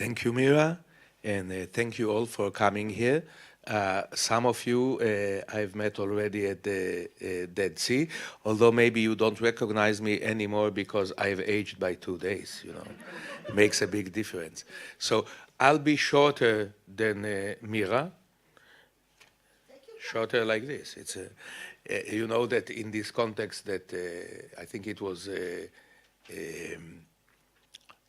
Thank you, Mira, and thank you all for coming here. Some of you I've met already at the Dead Sea, although maybe you don't recognize me anymore because I've aged by 2 days, you know. Makes a big difference. So I'll be shorter than Mira, shorter like this. It's you know that in this context that I think it was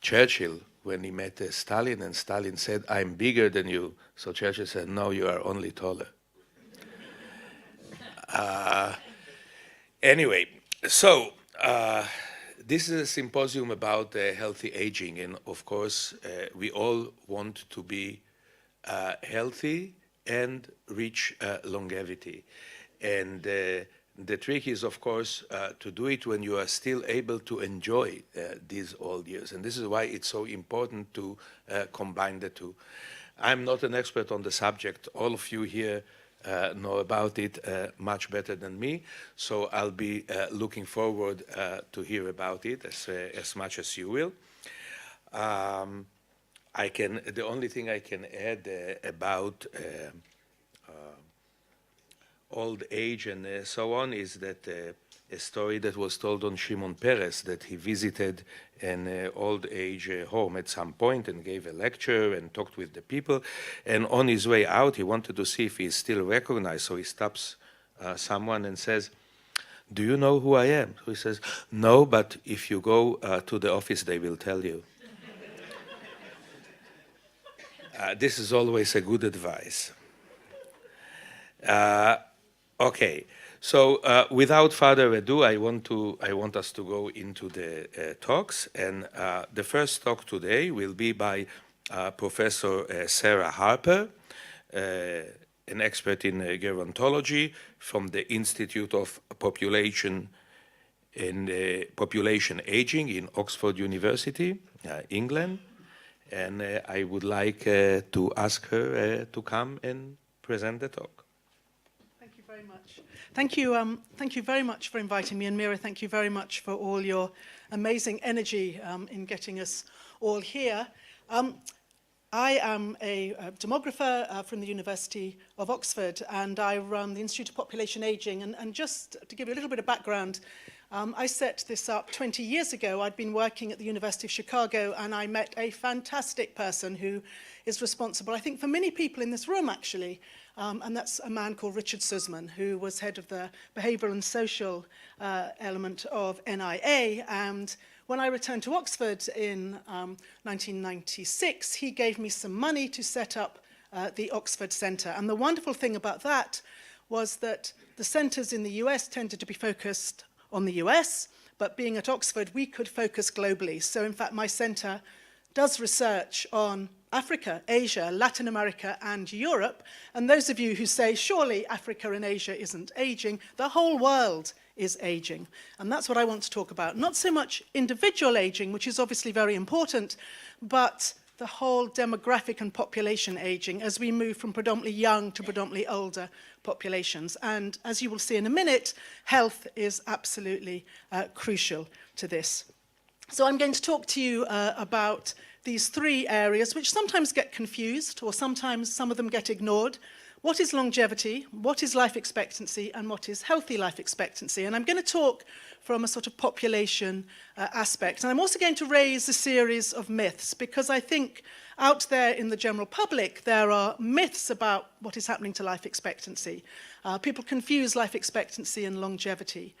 Churchill when he met Stalin, and Stalin said, "I'm bigger than you." So Churchill said, "No, you are only taller." Anyway, so this is a symposium about healthy aging, and of course, we all want to be healthy and reach longevity. And the trick is, of course, to do it when you are still able to enjoy these old years. And this is why it's so important to combine the two. I'm not an expert on the subject. All of you here know about it much better than me. So I'll be looking forward to hear about it as much as you will. The only thing I can add about old age and so on is that a story that was told on Shimon Peres, that he visited an old age home at some point and gave a lecture and talked with the people. And on his way out, he wanted to see if he's still recognized. So he stops someone and says, "Do you know who I am?" So he says, "No, but if you go to the office, they will tell you." This is always a good advice. Okay, so without further ado, I want us to go into the talks, and the first talk today will be by Professor Sarah Harper, an expert in gerontology from the Institute of Population Aging in Oxford University, England, and I would like to ask her to come and present the talk. Very much. Thank you very much for inviting me, and Mira, thank you very much for all your amazing energy in getting us all here. I am a demographer from the University of Oxford, and I run the Institute of Population Aging. And just to give you a little bit of background, I set this up 20 years ago. I'd been working at the University of Chicago, and I met a fantastic person who is responsible, I think, for many people in this room, actually. And that's a man called Richard Sussman, who was head of the behavioral and social element of NIA. And when I returned to Oxford in 1996, he gave me some money to set up the Oxford Centre. And the wonderful thing about that was that the centres in the US tended to be focused on the US, but being at Oxford, we could focus globally. So in fact, my centre does research on Africa, Asia, Latin America, and Europe. And those of you who say, surely Africa and Asia isn't aging, the whole world is aging. And that's what I want to talk about. Not so much individual aging, which is obviously very important, but the whole demographic and population aging as we move from predominantly young to predominantly older populations. And as you will see in a minute, health is absolutely crucial to this. So I'm going to talk to you about these three areas, which sometimes get confused, or sometimes some of them get ignored. What is longevity? What is life expectancy? And what is healthy life expectancy? And I'm going to talk from a sort of population aspect. And I'm also going to raise a series of myths, because I think out there in the general public, there are myths about what is happening to life expectancy. People confuse life expectancy and longevity.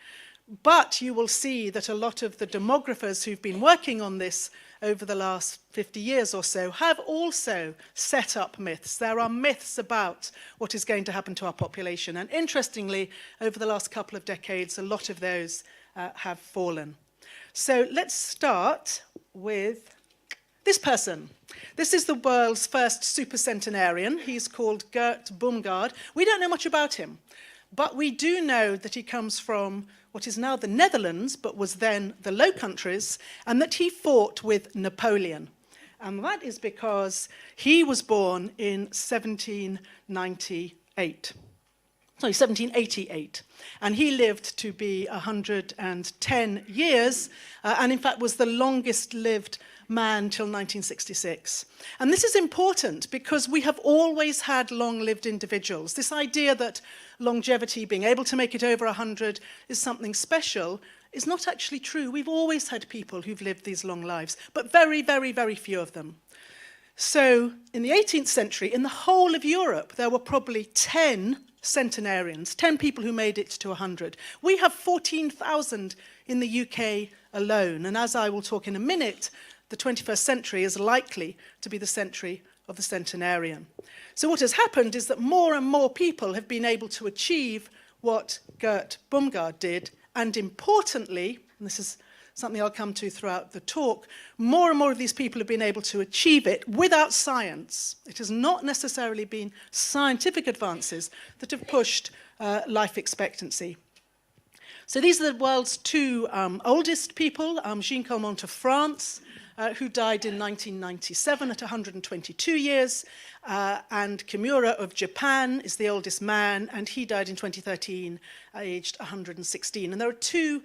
But you will see that a lot of the demographers who've been working on this over the last 50 years or so have also set up myths. There are myths about what is going to happen to our population. And interestingly, over the last couple of decades, a lot of those have fallen. So let's start with this person. This is the world's first supercentenarian. He's called Gert Bumgardner. We don't know much about him, but we do know that he comes from what is now the Netherlands, but was then the Low Countries, and that he fought with Napoleon. And that is because he was born in 1798. 1788. And he lived to be 110 years, and in fact was the longest lived man till 1966. And this is important because we have always had long-lived individuals. This idea that longevity, being able to make it over 100, is something special is not actually true. We've always had people who've lived these long lives, but very, very, very few of them. So in the 18th century, in the whole of Europe, there were probably 10 centenarians, 10 people who made it to 100. We have 14,000 in the UK alone, and as I will talk in a minute, the 21st century is likely to be the century of the centenarian. So what has happened is that more and more people have been able to achieve what Gert Bumgardner did, and importantly, and this is something I'll come to throughout the talk, more and more of these people have been able to achieve it without science. It has not necessarily been scientific advances that have pushed life expectancy. So these are the world's two oldest people, Jean Calment of France, who died in 1997 at 122 years, and Kimura of Japan is the oldest man, and he died in 2013, aged 116. And there are two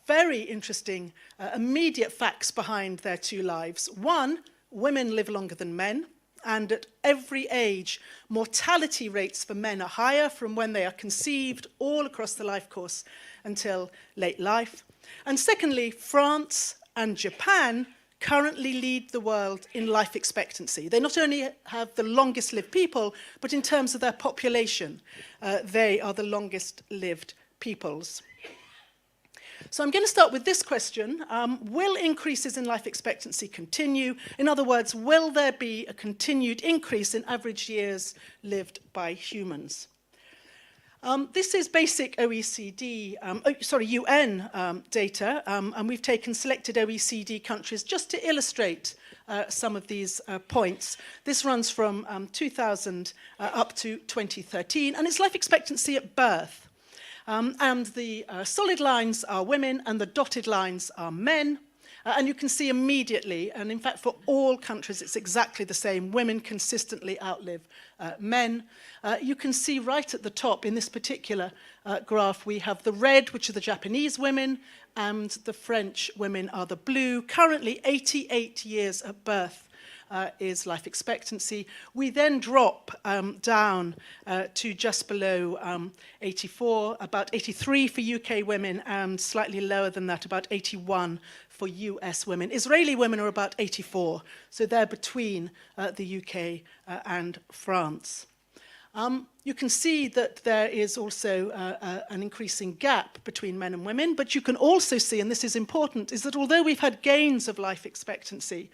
very interesting immediate facts behind their two lives. One, women live longer than men, and at every age, mortality rates for men are higher from when they are conceived all across the life course until late life. And secondly, France and Japan currently lead the world in life expectancy. They not only have the longest lived people, but in terms of their population, they are the longest lived peoples. So I'm going to start with this question. Will increases in life expectancy continue? In other words, will there be a continued increase in average years lived by humans? This is basic OECD, UN data, and we've taken selected OECD countries just to illustrate some of these points. This runs from 2000 up to 2013, and it's life expectancy at birth. And the solid lines are women, and the dotted lines are men. And you can see immediately, and in fact for all countries it's exactly the same, women consistently outlive men. You can see right at the top in this particular graph we have the red, which are the Japanese women, and the French women are the blue. Currently 88 years at birth is life expectancy. We then drop down to just below 84, about 83 for UK women, and slightly lower than that, about 81 for US women. Israeli women are about 84, so they're between the UK and France. You can see that there is also an increasing gap between men and women, but you can also see, and this is important, is that although we've had gains of life expectancy,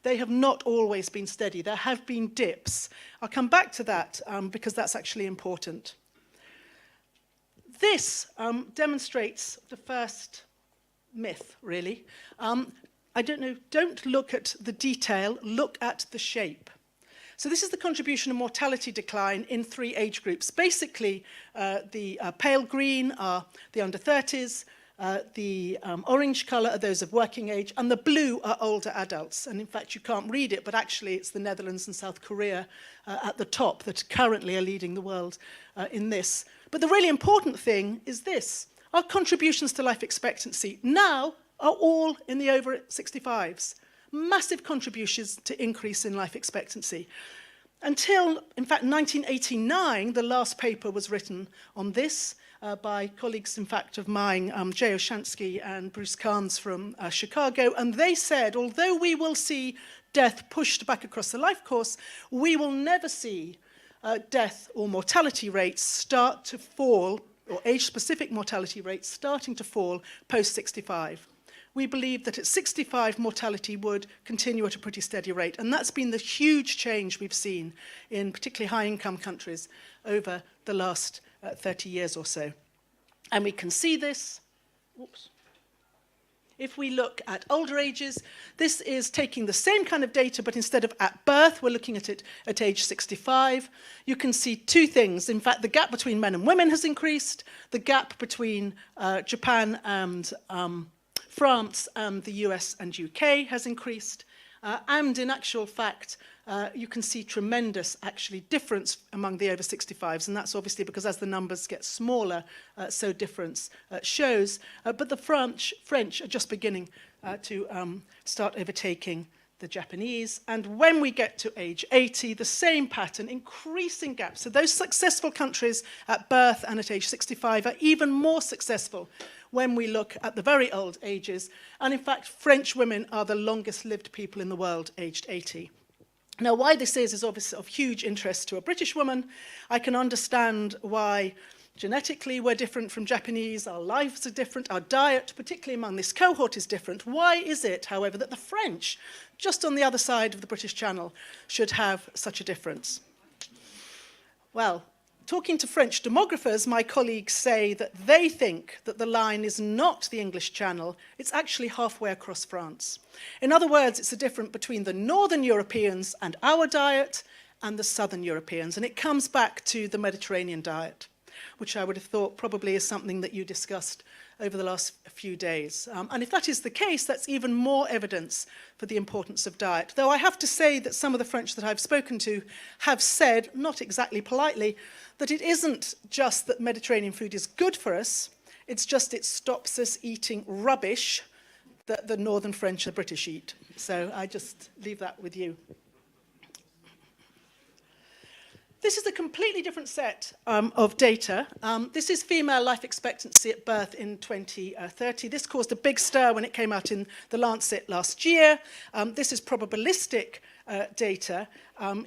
they have not always been steady. There have been dips. I'll come back to that because that's actually important. This demonstrates the first myth, really. Don't look at the detail, look at the shape. So this is the contribution of mortality decline in 3 age groups. Basically, the pale green are the under 30s, the orange colour are those of working age, and the blue are older adults. And in fact, you can't read it, but actually it's the Netherlands and South Korea at the top that currently are leading the world in this. But the really important thing is this. Our contributions to life expectancy now are all in the over 65s. Massive contributions to increase in life expectancy. Until, in fact, 1989, the last paper was written on this by colleagues, in fact, of mine, Jay Oshansky and Bruce Carnes from Chicago, and they said, although we will see death pushed back across the life course, we will never see death or mortality rates start to fall, or age-specific mortality rates starting to fall post-65. We believe that at 65, mortality would continue at a pretty steady rate. And that's been the huge change we've seen in particularly high-income countries over the last 30 years or so. And we can see this. Whoops. If we look at older ages, this is taking the same kind of data, but instead of at birth, we're looking at it at age 65. You can see two things. In fact, the gap between men and women has increased. The gap between Japan and France and the US and UK has increased. And in actual fact, you can see tremendous, actually, difference among the over 65s, and that's obviously because as the numbers get smaller, so difference shows. But the French are just beginning to start overtaking the Japanese, and when we get to age 80, the same pattern, increasing gaps. So those successful countries at birth and at age 65 are even more successful when we look at the very old ages, and in fact, French women are the longest lived people in the world, aged 80. Now, why this is obviously of huge interest to a British woman. I can understand why genetically we're different from Japanese, our lives are different, our diet, particularly among this cohort, is different. Why is it, however, that the French, just on the other side of the British Channel, should have such a difference? Well, talking to French demographers, my colleagues say that they think that the line is not the English Channel, it's actually halfway across France. In other words, it's the difference between the Northern Europeans and our diet and the Southern Europeans, and it comes back to the Mediterranean diet, which I would have thought probably is something that you discussed over the last few days. And if that is the case, that's even more evidence for the importance of diet. Though I have to say that some of the French that I've spoken to have said, not exactly politely, that it isn't just that Mediterranean food is good for us, it's just it stops us eating rubbish that the Northern French and British eat. So I just leave that with you. This is a completely different set of data. This is female life expectancy at birth in 2030. This caused a big stir when it came out in The Lancet last year. This is probabilistic data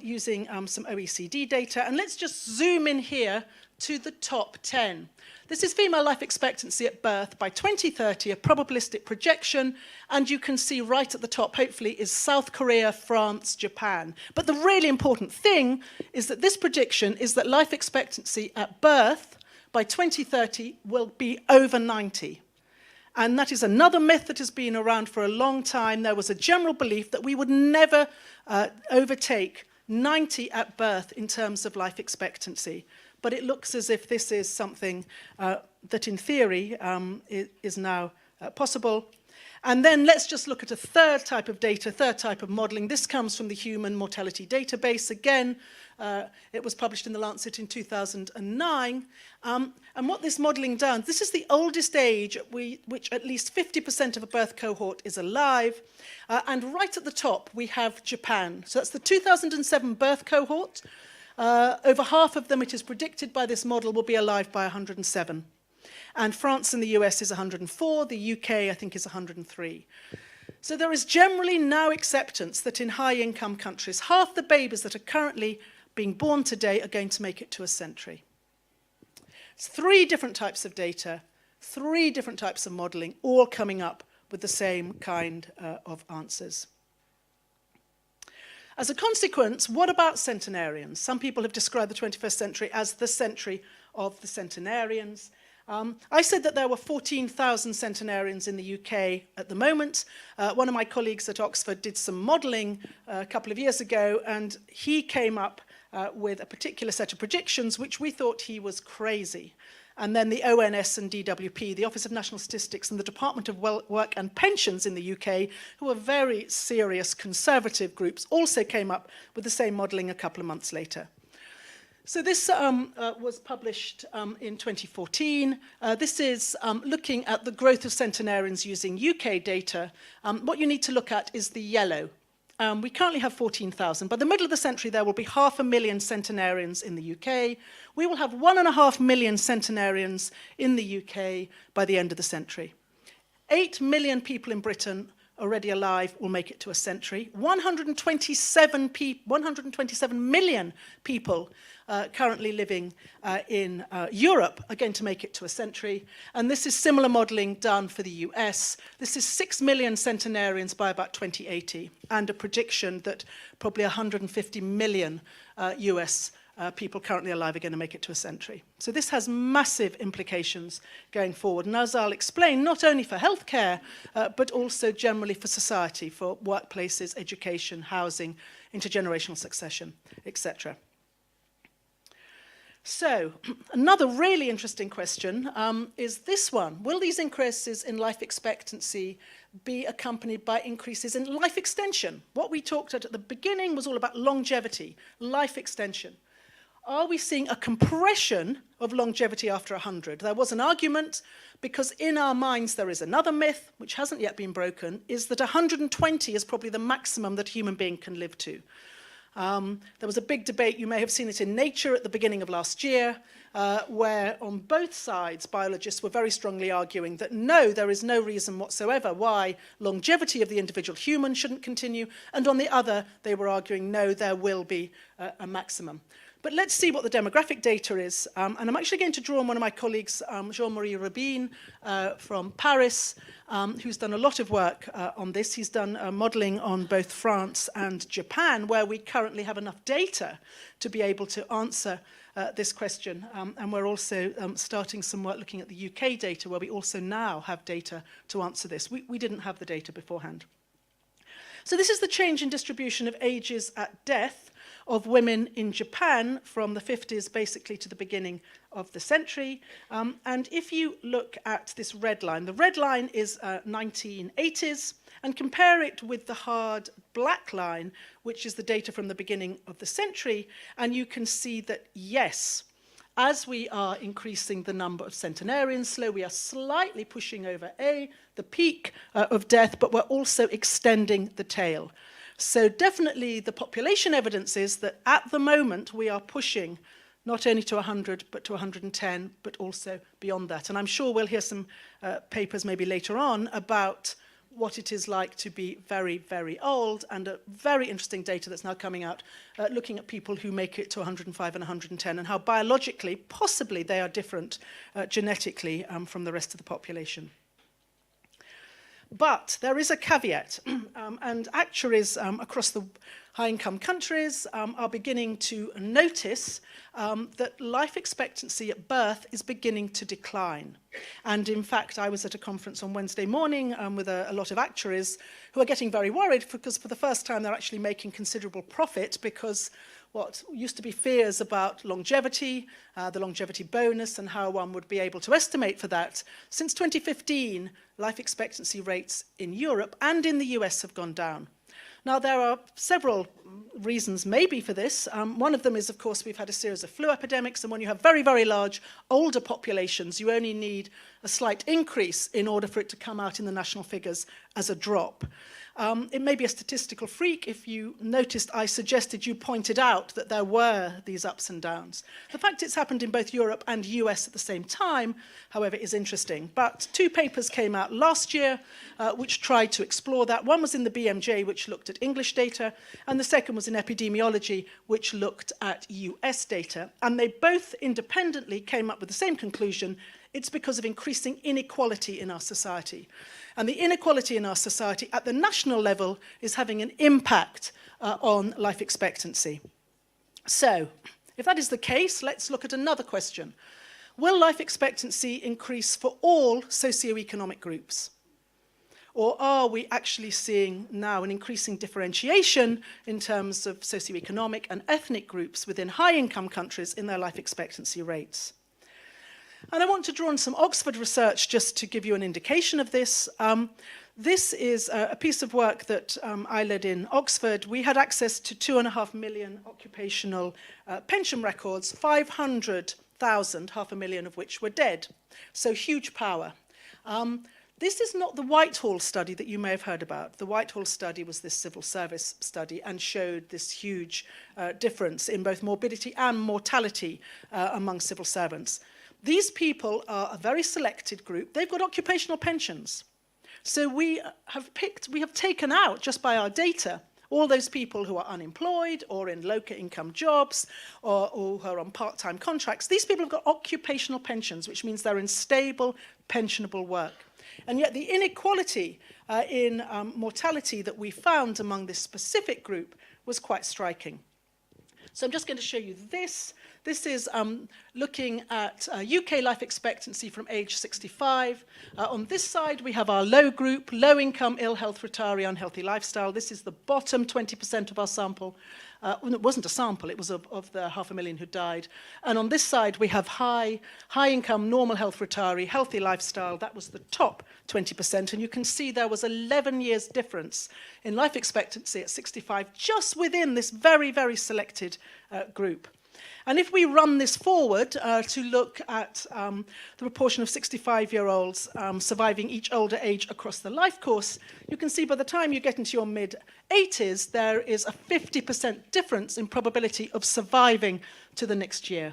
using some OECD data. And let's just zoom in here to the top 10. This is female life expectancy at birth by 2030, a probabilistic projection, and you can see right at the top, hopefully, is South Korea, France, Japan. But the really important thing is that this prediction is that life expectancy at birth by 2030 will be over 90. And that is another myth that has been around for a long time. There was a general belief that we would never overtake 90 at birth in terms of life expectancy. But it looks as if this is something that, in theory, is now possible. And then let's just look at a third type of data, third type of modelling. This comes from the Human Mortality Database. Again, it was published in The Lancet in 2009. And what this modelling does, this is the oldest age at which at least 50% of a birth cohort is alive. And right at the top, we have Japan. So that's the 2007 birth cohort. Over half of them, it is predicted by this model, will be alive by 107. And France and the US is 104. The UK, I think, is 103. So there is generally now acceptance that in high-income countries, half the babies that are currently being born today are going to make it to a century. It's 3 different types of data, 3 different types of modelling, all coming up with the same kind of answers. As a consequence, what about centenarians? Some people have described the 21st century as the century of the centenarians. I said that there were 14,000 centenarians in the UK at the moment. One of my colleagues at Oxford did some modelling a couple of years ago, and he came up with a particular set of predictions, which we thought he was crazy. And then the ONS and DWP, the Office of National Statistics, and the Department of Work and Pensions in the UK, who are very serious conservative groups, also came up with the same modelling a couple of months later. So this was published in 2014. This is looking at the growth of centenarians using UK data. What you need to look at is the yellow. We currently have 14,000. By the middle of the century, there will be 500,000 centenarians in the UK. We will have 1.5 million centenarians in the UK by the end of the century. 8 million people in Britain already alive will make it to a century. 127 million people currently living in Europe are going to make it to a century. And this is similar modelling done for the US. This is 6 million centenarians by about 2080, and a prediction that probably 150 million US people currently alive are going to make it to a century. So this has massive implications going forward. And as I'll explain, not only for healthcare, but also generally for society, for workplaces, education, housing, intergenerational succession, etc. So, another really interesting question is this one. Will these increases in life expectancy be accompanied by increases in life extension? What we talked at the beginning was all about longevity, life extension. Are we seeing a compression of longevity after 100? There was an argument, because in our minds there is another myth, which hasn't yet been broken, is that 120 is probably the maximum that a human being can live to. There was a big debate, you may have seen it in Nature at the beginning of last year, where on both sides biologists were very strongly arguing that no, there is no reason whatsoever why longevity of the individual human shouldn't continue, and on the other they were arguing no, there will be a maximum. But let's see what the demographic data is. And I'm actually going to draw on one of my colleagues, Jean-Marie Rabin from Paris, who's done a lot of work on this. He's done modeling on both France and Japan, where we currently have enough data to be able to answer this question. And we're also starting some work looking at the UK data, where we also now have data to answer this. We didn't have the data beforehand. So this is the change in distribution of ages at death of women in Japan from the 50s basically to the beginning of the century. And if you look at this red line, the red line is 1980s, and compare it with the hard black line, which is the data from the beginning of the century, and you can see that, yes, as we are increasing the number of centenarians, we are slightly pushing over the peak of death, but we're also extending the tail. So definitely the population evidence is that at the moment we are pushing not only to 100, but to 110, but also beyond that. And I'm sure we'll hear some papers maybe later on about what it is like to be very, very old, and a very interesting data that's now coming out looking at people who make it to 105 and 110 and how biologically, possibly, they are different genetically from the rest of the population. But there is a caveat, and actuaries across the high-income countries are beginning to notice that life expectancy at birth is beginning to decline. And in fact, I was at a conference on Wednesday morning with a lot of actuaries who are getting very worried because for the first time they're actually making considerable profit, because what used to be fears about longevity, the longevity bonus, and how one would be able to estimate for that. Since 2015, life expectancy rates in Europe and in the US have gone down. Now, there are several reasons maybe for this. One of them is, of course, we've had a series of flu epidemics, and when you have very, very large older populations, you only need a slight increase in order for it to come out in the national figures as a drop. It may be a statistical freak. If you noticed, I suggested you pointed out that there were these ups and downs. The fact it's happened in both Europe and US at the same time, however, is interesting. But two papers came out last year which tried to explore that. One was in the BMJ, which looked at English data, and the second was in epidemiology, which looked at US data. And they both independently came up with the same conclusion: it's because of increasing inequality in our society. And the inequality in our society at the national level is having an impact on life expectancy. So, if that is the case, let's look at another question. Will life expectancy increase for all socioeconomic groups? Or are we actually seeing now an increasing differentiation in terms of socioeconomic and ethnic groups within high-income countries in their life expectancy rates? And I want to draw on some Oxford research just to give you an indication of this. This is a piece of work that I led in Oxford. We had access to 2.5 million occupational pension records, 500,000, 500,000 of which were dead. So huge power. This is not the Whitehall study that you may have heard about. The Whitehall study was this civil service study and showed this huge difference in both morbidity and mortality among civil servants. These people are a very selected group. They've got occupational pensions. So we have taken out, just by our data, all those people who are unemployed or in lower income jobs or who are on part-time contracts. These people have got occupational pensions, which means they're in stable, pensionable work. And yet the inequality in mortality that we found among this specific group was quite striking. So I'm just going to show you this. This is looking at UK life expectancy from age 65. On this side, we have our low group, low income, ill health, retiree, unhealthy lifestyle. This is the bottom 20% of our sample. It wasn't a sample, it was of the 500,000 who died. And on this side, we have high income, normal health retiree, healthy lifestyle. That was the top 20%. And you can see there was 11 years difference in life expectancy at 65, just within this very, very selected group. And if we run this forward to look at the proportion of 65-year-olds surviving each older age across the life course, you can see by the time you get into your mid-80s, there is a 50% difference in probability of surviving to the next year.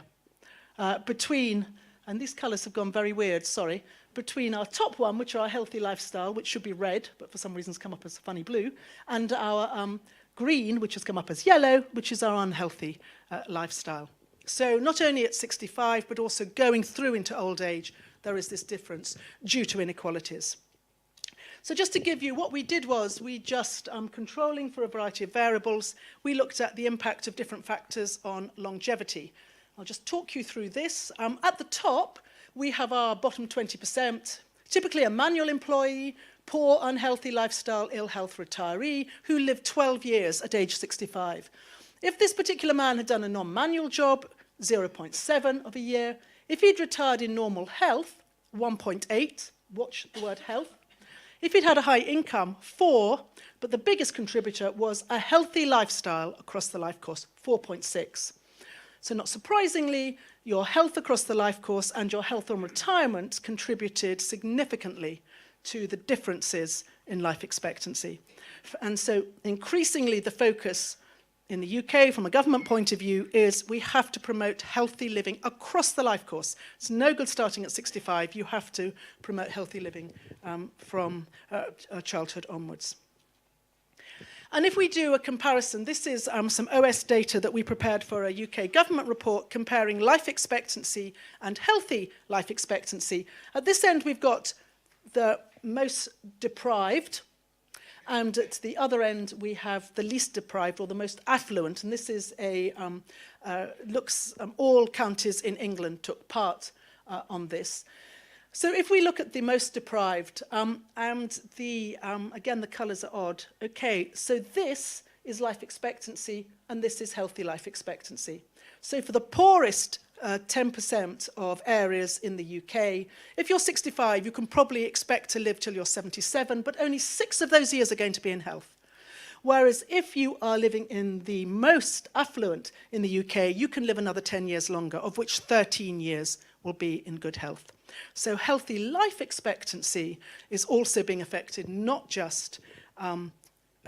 Between, and these colours have gone very weird, sorry, between our top one, which are our healthy lifestyle, which should be red, but for some reason has come up as funny blue, and our green, which has come up as yellow, which is our unhealthy lifestyle. So not only at 65, but also going through into old age, there is this difference due to inequalities. So just to give you, what we did was we just, controlling for a variety of variables, we looked at the impact of different factors on longevity. I'll just talk you through this. At the top, we have our bottom 20%, typically a manual employee, poor, unhealthy lifestyle, ill health retiree, who lived 12 years at age 65. If this particular man had done a non-manual job, 0.7 of a year. If he'd retired in normal health, 1.8, watch the word health. If he'd had a high income, 4, but the biggest contributor was a healthy lifestyle across the life course, 4.6. So not surprisingly, your health across the life course and your health on retirement contributed significantly to the differences in life expectancy. And so increasingly the focus in the UK, from a government point of view, is we have to promote healthy living across the life course. It's no good starting at 65. You have to promote healthy living from childhood onwards. And if we do a comparison, this is some OS data that we prepared for a UK government report comparing life expectancy and healthy life expectancy. At this end, we've got the most deprived, and at the other end, we have the least deprived or the most affluent. And this is all counties in England took part on this. So if we look at the most deprived, and again, the colours are odd. Okay, so this is life expectancy, and this is healthy life expectancy. So for the poorest 10% of areas in the UK, if you're 65, you can probably expect to live till you're 77, but only 6 of those years are going to be in health. Whereas if you are living in the most affluent in the UK, you can live another 10 years longer, of which 13 years will be in good health. So healthy life expectancy is also being affected, not just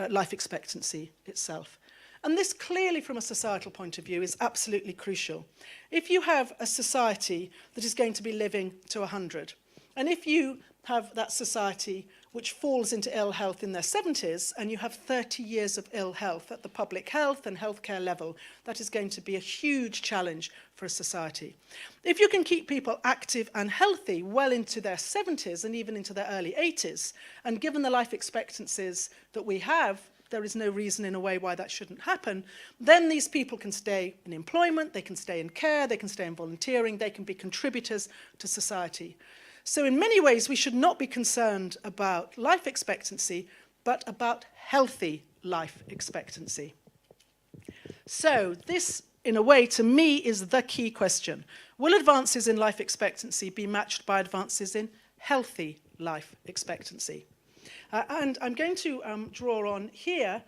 life expectancy itself. And this clearly, from a societal point of view, is absolutely crucial. If you have a society that is going to be living to 100, and if you have that society which falls into ill health in their 70s, and you have 30 years of ill health at the public health and healthcare level, that is going to be a huge challenge for a society. If you can keep people active and healthy well into their 70s and even into their early 80s, and given the life expectancies that we have, there is no reason in a way why that shouldn't happen, then these people can stay in employment, they can stay in care, they can stay in volunteering, they can be contributors to society. So in many ways, we should not be concerned about life expectancy, but about healthy life expectancy. So this, in a way, to me, is the key question. Will advances in life expectancy be matched by advances in healthy life expectancy? And I'm going to draw on here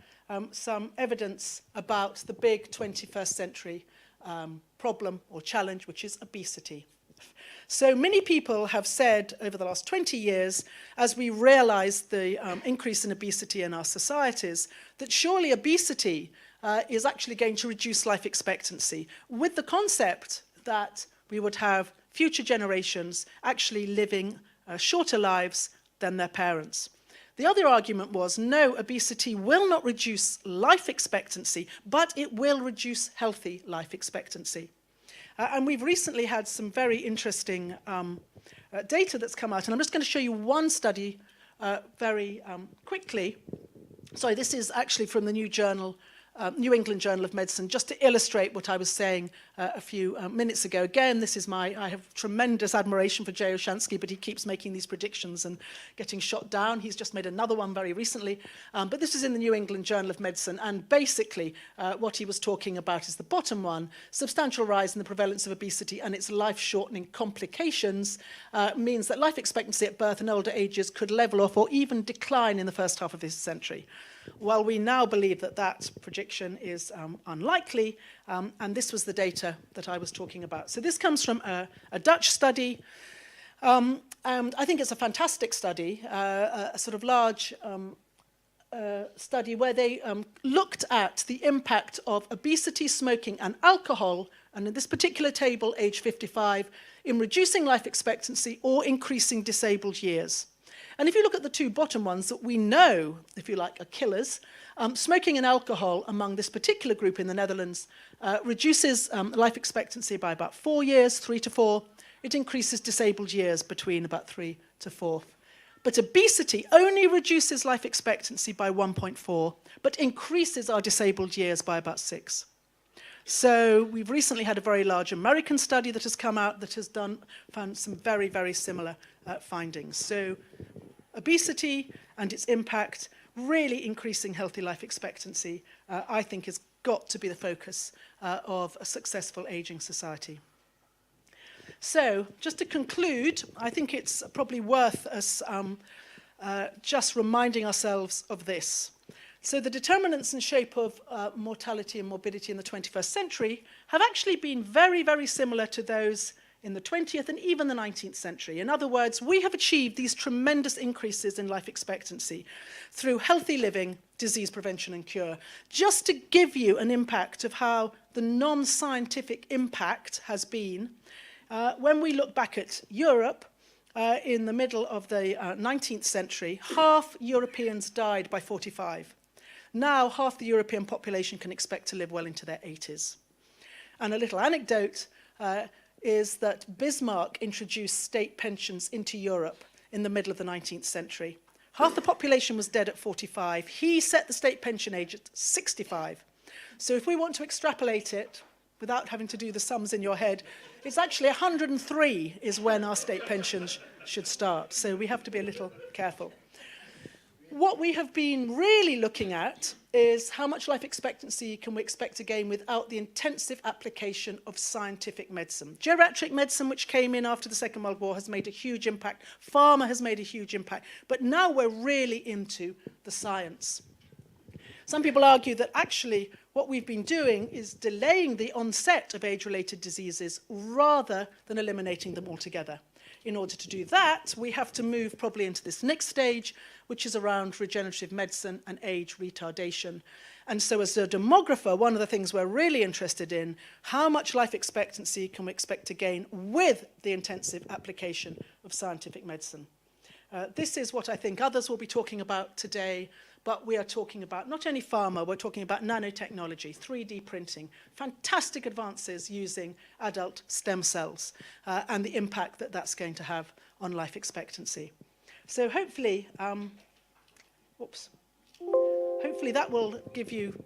some evidence about the big 21st century problem or challenge, which is obesity. So many people have said over the last 20 years, as we realize the increase in obesity in our societies, that surely obesity is actually going to reduce life expectancy, with the concept that we would have future generations actually living shorter lives than their parents. The other argument was, no, obesity will not reduce life expectancy, but it will reduce healthy life expectancy. And we've recently had some very interesting data that's come out, and I'm just going to show you one study very quickly. Sorry, this is actually from the new journal New England Journal of Medicine, just to illustrate what I was saying a few minutes ago. Again, I have tremendous admiration for Jay Oshansky, but he keeps making these predictions and getting shot down. He's just made another one very recently. But this is in the New England Journal of Medicine, and basically what he was talking about is the bottom one: substantial rise in the prevalence of obesity and its life-shortening complications means that life expectancy at birth and older ages could level off or even decline in the first half of this century. Well, we now believe that that prediction is unlikely, and this was the data that I was talking about. So this comes from a Dutch study, and I think it's a fantastic study, a sort of large study where they looked at the impact of obesity, smoking, and alcohol, and in this particular table, age 55, in reducing life expectancy or increasing disabled years. And if you look at the two bottom ones that we know, if you like, are killers, smoking and alcohol among this particular group in the Netherlands reduces life expectancy by about 4 years, 3 to 4. It increases disabled years between about 3 to 4. But obesity only reduces life expectancy by 1.4, but increases our disabled years by about 6. So we've recently had a very large American study that has come out that has found some very, very similar findings. So obesity and its impact really increasing healthy life expectancy, I think, has got to be the focus of a successful aging society. So just to conclude, I think it's probably worth us just reminding ourselves of this. So the determinants and shape of mortality and morbidity in the 21st century have actually been very, very similar to those in the 20th and even the 19th century. In other words, we have achieved these tremendous increases in life expectancy through healthy living, disease prevention and cure. Just to give you an impact of how the non-scientific impact has been, when we look back at Europe, in the middle of the 19th century, half Europeans died by 45. Now, half the European population can expect to live well into their 80s. And a little anecdote is that Bismarck introduced state pensions into Europe in the middle of the 19th century. Half the population was dead at 45. He set the state pension age at 65. So if we want to extrapolate it, without having to do the sums in your head, it's actually 103 is when our state pensions should start. So we have to be a little careful. What we have been really looking at is how much life expectancy can we expect to gain without the intensive application of scientific medicine. Geriatric medicine, which came in after the Second World War, has made a huge impact. Pharma has made a huge impact. But now we're really into the science. Some people argue that actually what we've been doing is delaying the onset of age-related diseases rather than eliminating them altogether. In order to do that, we have to move probably into this next stage, which is around regenerative medicine and age retardation. And so as a demographer, one of the things we're really interested in, how much life expectancy can we expect to gain with the intensive application of scientific medicine? This is what I think others will be talking about today, but we are talking about not only pharma, we're talking about nanotechnology, 3D printing, fantastic advances using adult stem cells, and the impact that that's going to have on life expectancy. So hopefully, hopefully that will give you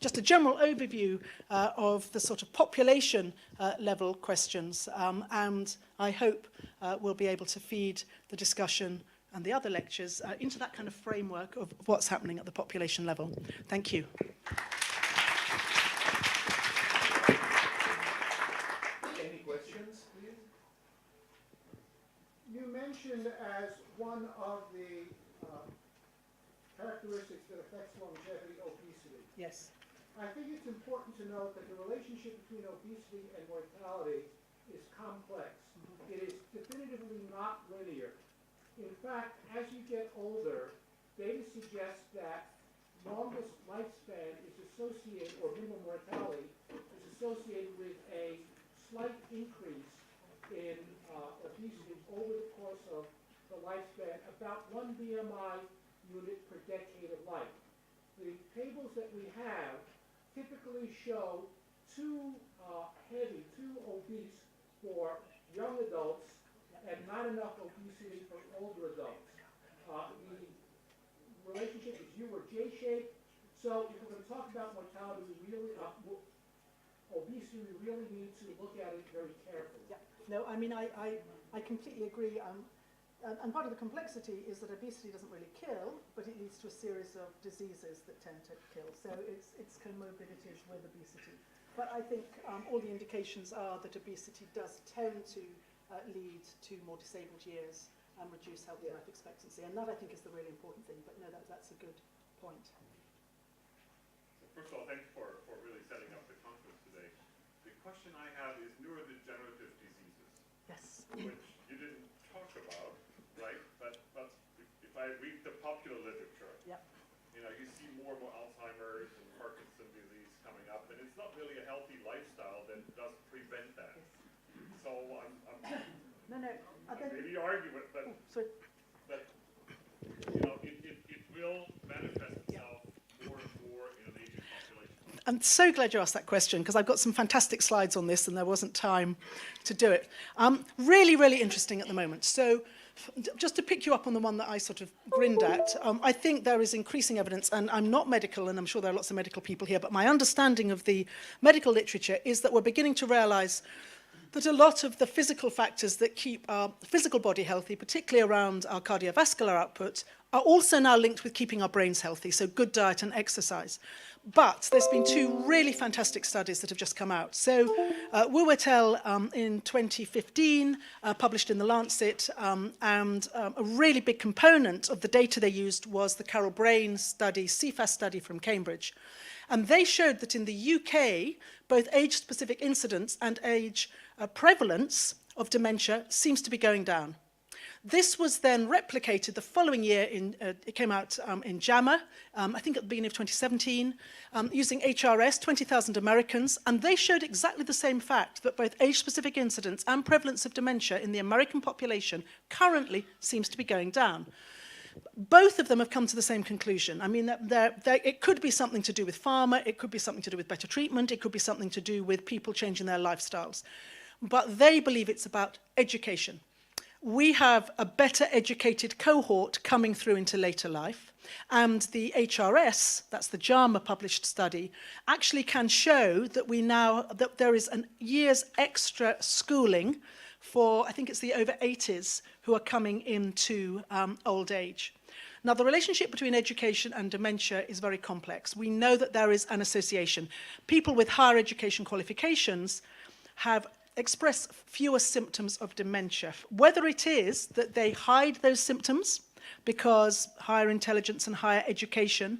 just a general overview of the sort of population level questions, and I hope we'll be able to feed the discussion and the other lectures into that kind of framework of what's happening at the population level. Thank you. Any questions, please? You mentioned as one of the characteristics that affects longevity, obesity. Yes. I think it's important to note that the relationship between obesity and mortality is complex. It is definitively not linear. In fact, as you get older, data suggests that longest lifespan is associated, or minimum mortality, is associated with a slight increase in obesity over the course of the lifespan, about 1 BMI unit per decade of life. The tables that we have typically show too heavy, too obese for young adults and not enough obesity for older adults. The relationship is U or J-shaped. So if we're going to talk about mortality, obesity, we really need to look at it very carefully. Yeah. No, I mean, I completely agree. And part of the complexity is that obesity doesn't really kill, but it leads to a series of diseases that tend to kill. So it's comorbidities with obesity. But I think all the indications are that obesity does tend to lead to more disabled years and reduce healthy life expectancy. And that, I think, is the really important thing. But no, that's a good point. First of all, thank you for really setting up the conference today. The question I have is neurodegenerative diseases. Yes. Which you didn't talk about, right? But if I read the popular literature, yep. You know, you see more and more Alzheimer's and Parkinson's disease coming up, and it's not really a healthy lifestyle that does prevent that. Yes. So I'm maybe you argue it, but you know, it will manifest itself more and more in an aging population. I'm so glad you asked that question, because I've got some fantastic slides on this and there wasn't time to do it. Really, really interesting at the moment. So just to pick you up on the one that I sort of grinned at, I think there is increasing evidence, and I'm not medical, and I'm sure there are lots of medical people here, but my understanding of the medical literature is that we're beginning to realize that a lot of the physical factors that keep our physical body healthy, particularly around our cardiovascular output, are also now linked with keeping our brains healthy, so good diet and exercise. But there's been two really fantastic studies that have just come out. So Wu et al. In 2015 published in The Lancet, and a really big component of the data they used was the Carol Brain study, CFAS study from Cambridge. And they showed that in the UK, both age-specific incidence and age prevalence of dementia seems to be going down. This was then replicated the following year, it came out in JAMA, I think at the beginning of 2017, using HRS, 20,000 Americans, and they showed exactly the same fact, that both age-specific incidence and prevalence of dementia in the American population currently seems to be going down. Both of them have come to the same conclusion. I mean, it could be something to do with pharma, it could be something to do with better treatment, it could be something to do with people changing their lifestyles. But they believe it's about education. We have a better educated cohort coming through into later life, and the HRS, that's the JAMA published study, actually can show that there is a year's extra schooling for, I think it's the over 80s who are coming into old age. Now, the relationship between education and dementia is very complex. We know that there is an association. People with higher education qualifications express fewer symptoms of dementia. Whether it is that they hide those symptoms because higher intelligence and higher education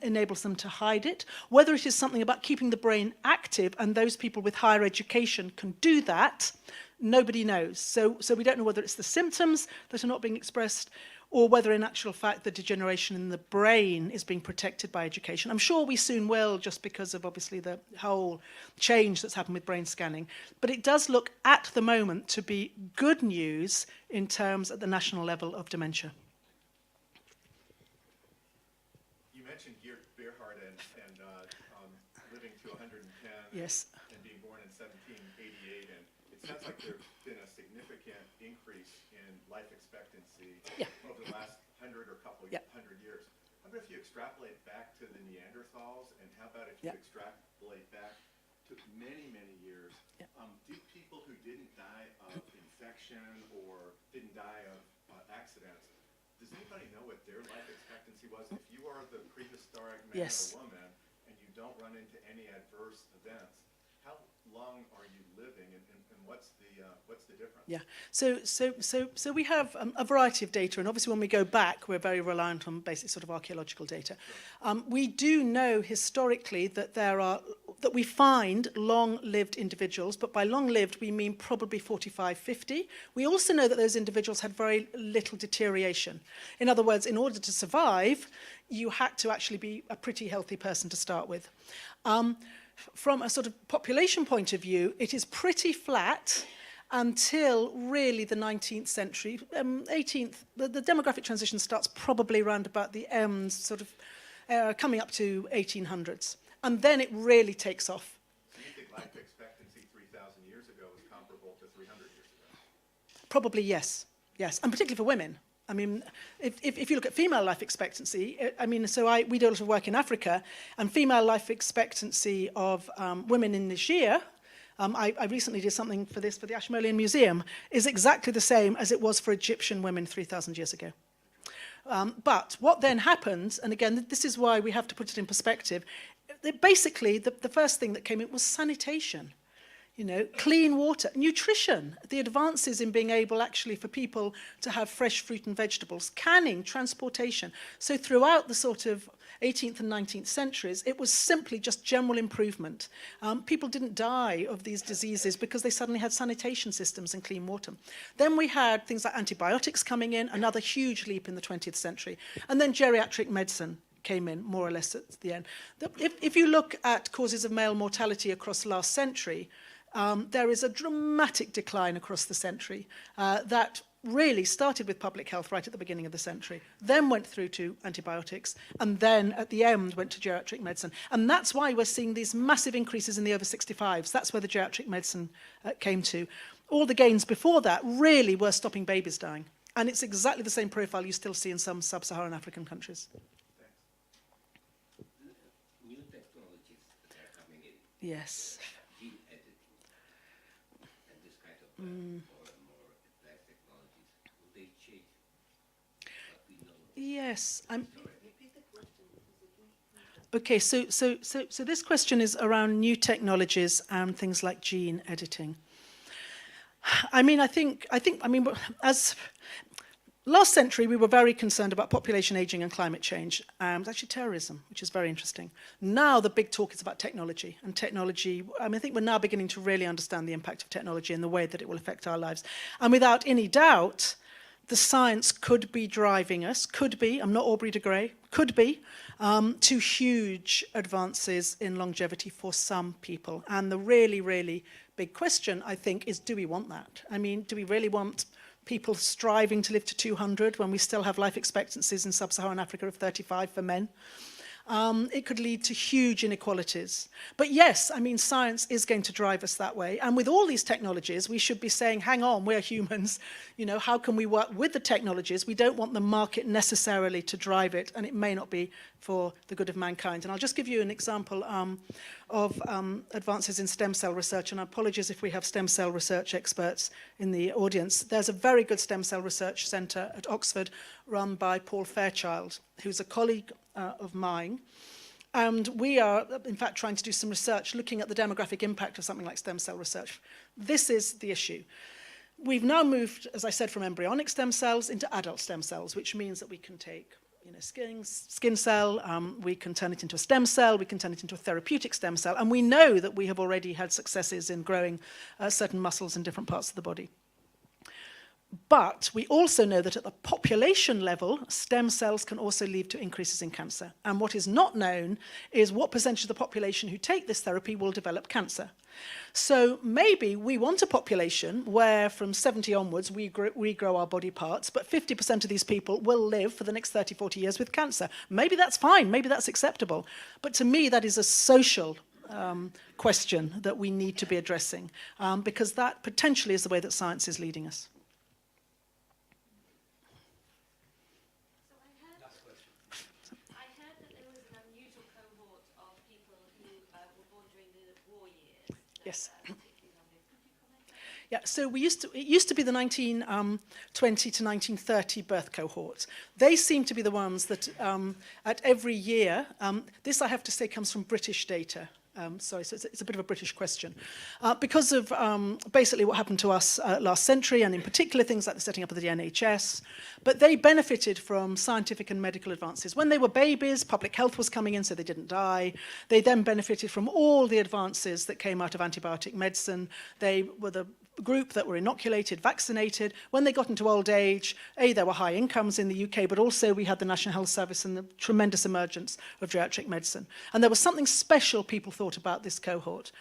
enables them to hide it, whether it is something about keeping the brain active, and those people with higher education can do that, nobody knows. So we don't know whether it's the symptoms that are not being expressed, or whether in actual fact the degeneration in the brain is being protected by education. I'm sure we soon will, just because of obviously the whole change that's happened with brain scanning. But it does look at the moment to be good news in terms at the national level of dementia. You mentioned Gert Bumgardner and living to 110 yes. and being born in 1788, and it sounds like there's been a significant increase in life expectancy over the last 100 or couple 100 years. How about if you extrapolate back to the Neanderthals, and how about if you extrapolate back to many, many years? Do people who didn't die of infection or didn't die of accidents, does anybody know what their life expectancy was? If you are the prehistoric man or woman and you don't run into any adverse events, how long are you living, and what's the difference? Yeah, so we have a variety of data, and obviously when we go back, we're very reliant on basic sort of archaeological data. We do know historically that we find long-lived individuals, but by long-lived we mean probably 45, 50. We also know that those individuals had very little deterioration. In other words, in order to survive, you had to actually be a pretty healthy person to start with. From a sort of population point of view, it is pretty flat until really the 19th century. 18th, the demographic transition starts probably around about the end, sort of coming up to 1800s. And then it really takes off. So you think life expectancy 3,000 years ago is comparable to 300 years ago? Probably yes, and particularly for women. I mean, if you look at female life expectancy, I mean, we do a lot of work in Africa, and female life expectancy of women in Niger, I recently did something for this for the Ashmolean Museum, is exactly the same as it was for Egyptian women 3,000 years ago. But what then happens, and again, this is why we have to put it in perspective, basically the first thing that came in was sanitation. You know, clean water, nutrition, the advances in being able actually for people to have fresh fruit and vegetables, canning, transportation. So throughout the sort of 18th and 19th centuries, it was simply just general improvement. People didn't die of these diseases because they suddenly had sanitation systems and clean water. Then we had things like antibiotics coming in, another huge leap in the 20th century. And then geriatric medicine came in more or less at the end. If you look at causes of male mortality across the last century, there is a dramatic decline across the century that really started with public health right at the beginning of the century, then went through to antibiotics, and then at the end went to geriatric medicine. And that's why we're seeing these massive increases in the over 65s. That's where the geriatric medicine came to. All the gains before that really were stopping babies dying. And it's exactly the same profile you still see in some sub-Saharan African countries. New technologies that are coming in. Yes. More and more advanced technologies, will they change what we know? Yes. Okay, so this question is around new technologies and things like gene editing. I mean, as last century, we were very concerned about population aging and climate change, and actually terrorism, which is very interesting. Now the big talk is about technology, and technology, I think we're now beginning to really understand the impact of technology and the way that it will affect our lives. And without any doubt, the science could be driving us, I'm not Aubrey de Grey, could be, to huge advances in longevity for some people. And the really, really big question, I think, is do we want that? I mean, do we really want people striving to live to 200 when we still have life expectancies in sub-Saharan Africa of 35 for men? It could lead to huge inequalities. But yes, I mean, science is going to drive us that way. And with all these technologies, we should be saying, hang on, we're humans. You know, how can we work with the technologies? We don't want the market necessarily to drive it, and it may not be for the good of mankind. And I'll just give you an example of advances in stem cell research. And apologies if we have stem cell research experts in the audience. There's a very good stem cell research centre at Oxford run by Paul Fairchild, who's a colleague of mine. And we are, in fact, trying to do some research looking at the demographic impact of something like stem cell research. This is the issue. We've now moved, as I said, from embryonic stem cells into adult stem cells, which means that we can take skin cell, we can turn it into a stem cell, we can turn it into a therapeutic stem cell, and we know that we have already had successes in growing certain muscles in different parts of the body. But we also know that at the population level, stem cells can also lead to increases in cancer. And what is not known is what percentage of the population who take this therapy will develop cancer. So maybe we want a population where from 70 onwards we grow our body parts, but 50% of these people will live for the next 30, 40 years with cancer. Maybe that's fine, maybe that's acceptable. But to me, that is a social question that we need to be addressing, because that potentially is the way that science is leading us. Yes. Yeah, so it used to be the 1920 to 1930 birth cohort. They seem to be the ones that at every year, this I have to say comes from British data. Sorry, so it's a bit of a British question. Because of basically what happened to us last century, and in particular things like the setting up of the NHS, but they benefited from scientific and medical advances. When they were babies, public health was coming in so they didn't die. They then benefited from all the advances that came out of antibiotic medicine. They were the group that were inoculated, vaccinated. When they got into old age, there were high incomes in the UK, but also we had the National Health Service and the tremendous emergence of geriatric medicine. And there was something special people thought about this cohort.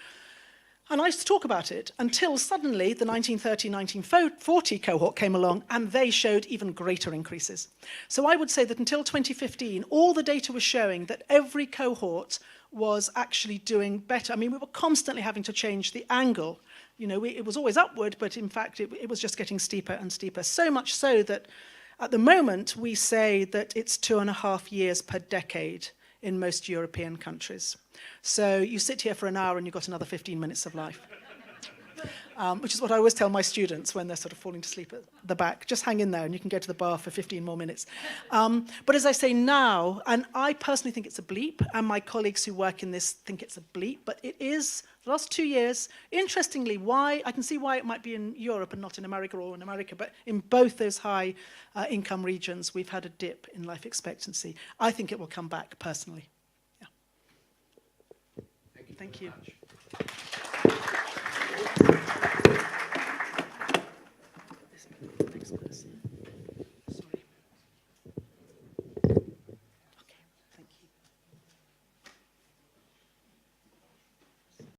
And I used to talk about it until suddenly the 1930-1940 cohort came along and they showed even greater increases. So I would say that until 2015, all the data was showing that every cohort was actually doing better. I mean, we were constantly having to change the angle. You know, it was always upward, but in fact, it was just getting steeper and steeper. So much so that At the moment, we say that it's 2.5 years per decade in most European countries. So you sit here for an hour and you've got another 15 minutes of life. Which is what I always tell my students when they're sort of falling to sleep at the back. Just hang in there and you can go to the bar for 15 more minutes. But as I say now, and I personally think it's a bleep, and my colleagues who work in this think it's a bleep, but it is, the last 2 years, interestingly, I can see why it might be in Europe and not in America or in America, but in both those high income regions, we've had a dip in life expectancy. I think it will come back, personally. Yeah. Thank you. Next person.